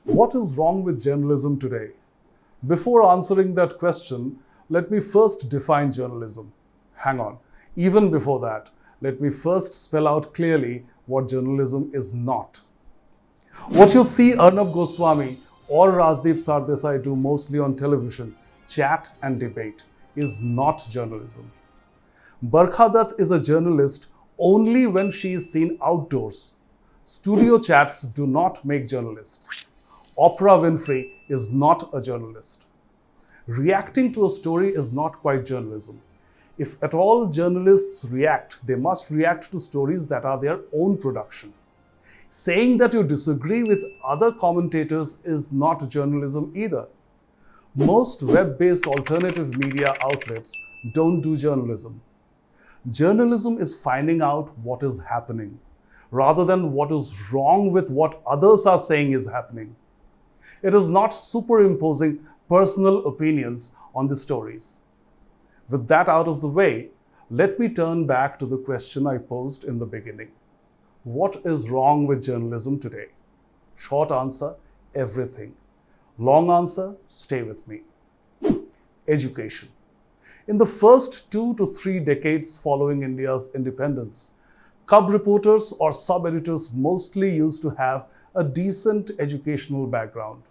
What is wrong with journalism today? Before answering that question, let me first define journalism. Hang on. Even before that, let me first spell out clearly what journalism is not. What you see Arnab Goswami or Rajdeep Sardesai do mostly on television, chat and debate, is not journalism. Barkha Dutt is a journalist only when she is seen outdoors. Studio chats do not make journalists. Oprah Winfrey is not a journalist. Reacting to a story is not quite journalism. If at all journalists react, they must react to stories that are their own production. Saying that you disagree with other commentators is not journalism either. Most web-based alternative media outlets don't do journalism. Journalism is finding out what is happening, rather than what is wrong with what others are saying is happening. It is not superimposing personal opinions on the stories. With that out of the way, let me turn back to the question I posed in the beginning. What is wrong with journalism today? Short answer, everything. Long answer, stay with me. Education. In the first 2 to 3 decades following India's independence, cub reporters or sub-editors mostly used to have a decent educational background.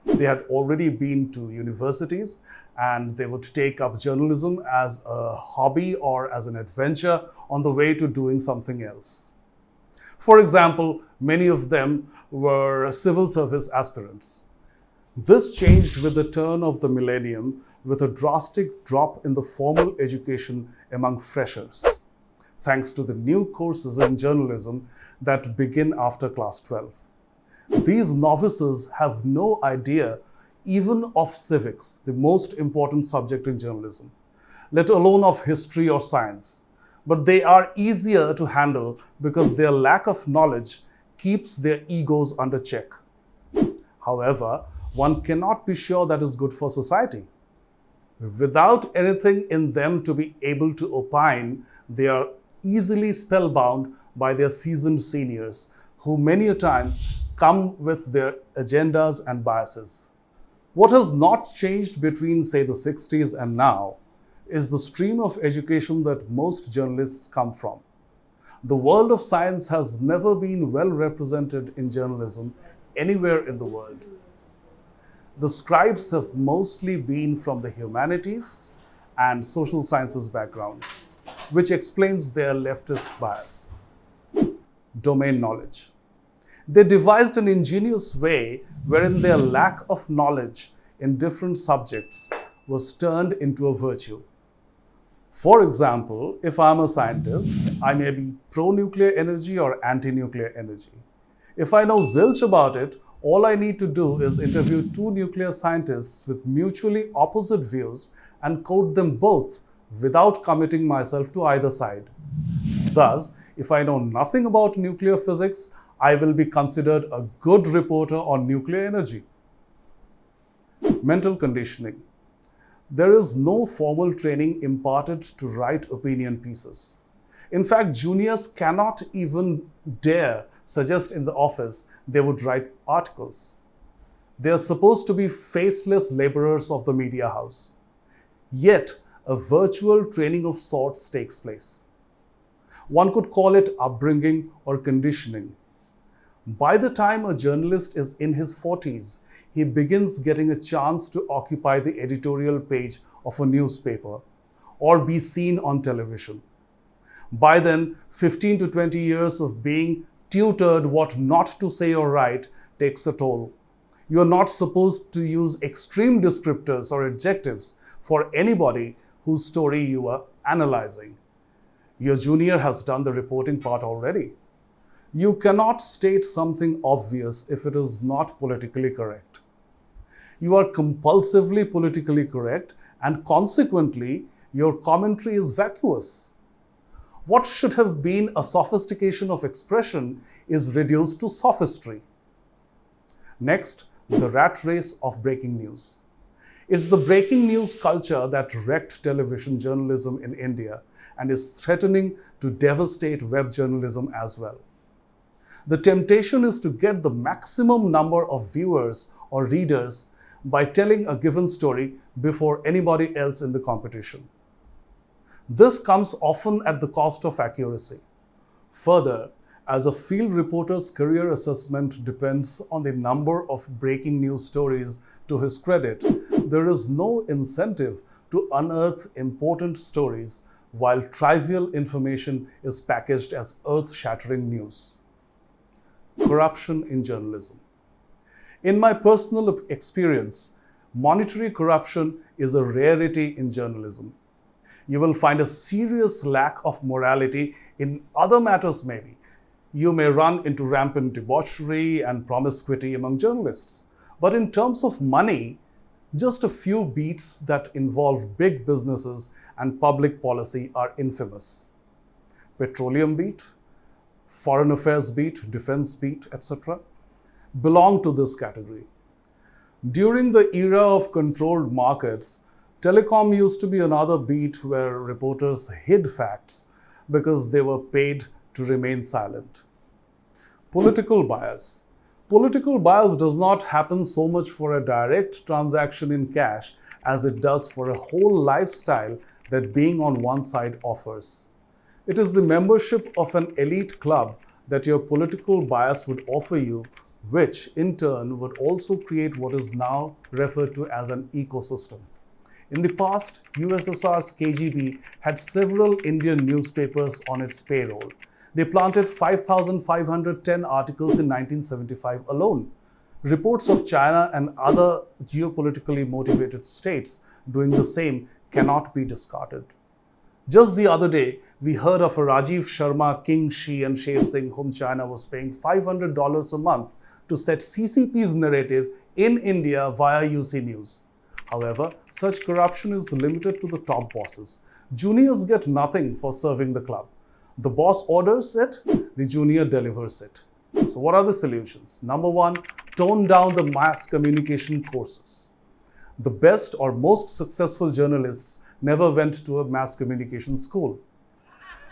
They had already been to universities and they would take up journalism as a hobby or as an adventure on the way to doing something else. For example, many of them were civil service aspirants. This changed with the turn of the millennium with a drastic drop in the formal education among freshers, thanks to the new courses in journalism that begin after class 12. These novices have no idea even of civics, the most important subject in journalism, let alone of history or science. But they are easier to handle because their lack of knowledge keeps their egos under check. However, one cannot be sure that is good for society. Without anything in them to be able to opine, they are easily spellbound by their seasoned seniors, who many a times come with their agendas and biases. What has not changed between, say, the 60s and now is the stream of education that most journalists come from. The world of science has never been well represented in journalism anywhere in the world. The scribes have mostly been from the humanities and social sciences background, which explains their leftist bias. Domain knowledge. They devised an ingenious way wherein their lack of knowledge in different subjects was turned into a virtue. For example, if I'm a scientist, I may be pro-nuclear energy or anti-nuclear energy. If I know zilch about it, all I need to do is interview 2 nuclear scientists with mutually opposite views and quote them both without committing myself to either side. Thus, if I know nothing about nuclear physics, I will be considered a good reporter on nuclear energy. Mental conditioning. There is no formal training imparted to write opinion pieces. In fact, juniors cannot even dare suggest in the office they would write articles. They are supposed to be faceless laborers of the media house. Yet, a virtual training of sorts takes place. One could call it upbringing or conditioning. By the time a journalist is in his 40s, he begins getting a chance to occupy the editorial page of a newspaper or be seen on television. By then, 15 to 20 years of being tutored what not to say or write takes a toll. You are not supposed to use extreme descriptors or adjectives for anybody whose story you are analyzing. Your junior has done the reporting part already. You cannot state something obvious if it is not politically correct. You are compulsively politically correct, and consequently, your commentary is vacuous. What should have been a sophistication of expression is reduced to sophistry. Next, the rat race of breaking news. It's the breaking news culture that wrecked television journalism in India and is threatening to devastate web journalism as well. The temptation is to get the maximum number of viewers or readers by telling a given story before anybody else in the competition. This comes often at the cost of accuracy. Further, as a field reporter's career assessment depends on the number of breaking news stories to his credit, there is no incentive to unearth important stories while trivial information is packaged as earth-shattering news. Corruption in journalism. In my personal experience, monetary corruption is a rarity in journalism. You will find a serious lack of morality in other matters maybe. You may run into rampant debauchery and promiscuity among journalists. But in terms of money, just a few beats that involve big businesses and public policy are infamous. Petroleum beat, foreign affairs beat, defense beat, etc. belong to this category. During the era of controlled markets, telecom used to be another beat where reporters hid facts because they were paid to remain silent. Political bias. Political bias does not happen so much for a direct transaction in cash as it does for a whole lifestyle that being on one side offers. It is the membership of an elite club that your political bias would offer you, which in turn would also create what is now referred to as an ecosystem. In the past, USSR's KGB had several Indian newspapers on its payroll. They planted 5,510 articles in 1975 alone. Reports of China and other geopolitically motivated states doing the same cannot be discarded. Just the other day, we heard of a Rajiv Sharma, King Shi and Sher Singh whom China was paying $500 a month to set CCP's narrative in India via UC News. However, such corruption is limited to the top bosses. Juniors get nothing for serving the club. The boss orders it, the junior delivers it. So what are the solutions? Number one, tone down the mass communication courses. The best or most successful journalists never went to a mass communication school.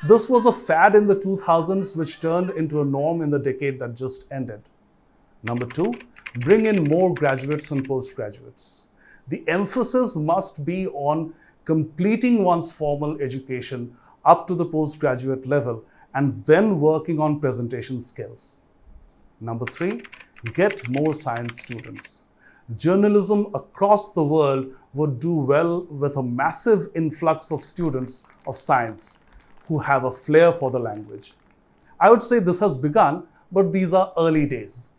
This was a fad in the 2000s which turned into a norm in the decade that just ended. Number two, bring in more graduates and postgraduates. The emphasis must be on completing one's formal education up to the postgraduate level and then working on presentation skills. Number three, get more science students. Journalism across the world would do well with a massive influx of students of science who have a flair for the language. I would say this has begun, but these are early days.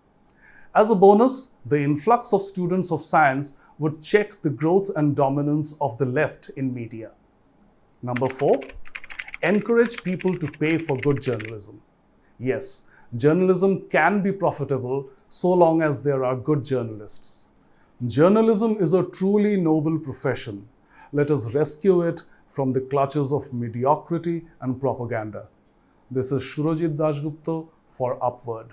As a bonus, the influx of students of science would check the growth and dominance of the left in media. Number four, encourage people to pay for good journalism. Yes, journalism can be profitable so long as there are good journalists. Journalism is a truly noble profession. Let us rescue it from the clutches of mediocrity and propaganda. This is Surojit Dasgupta for Upward.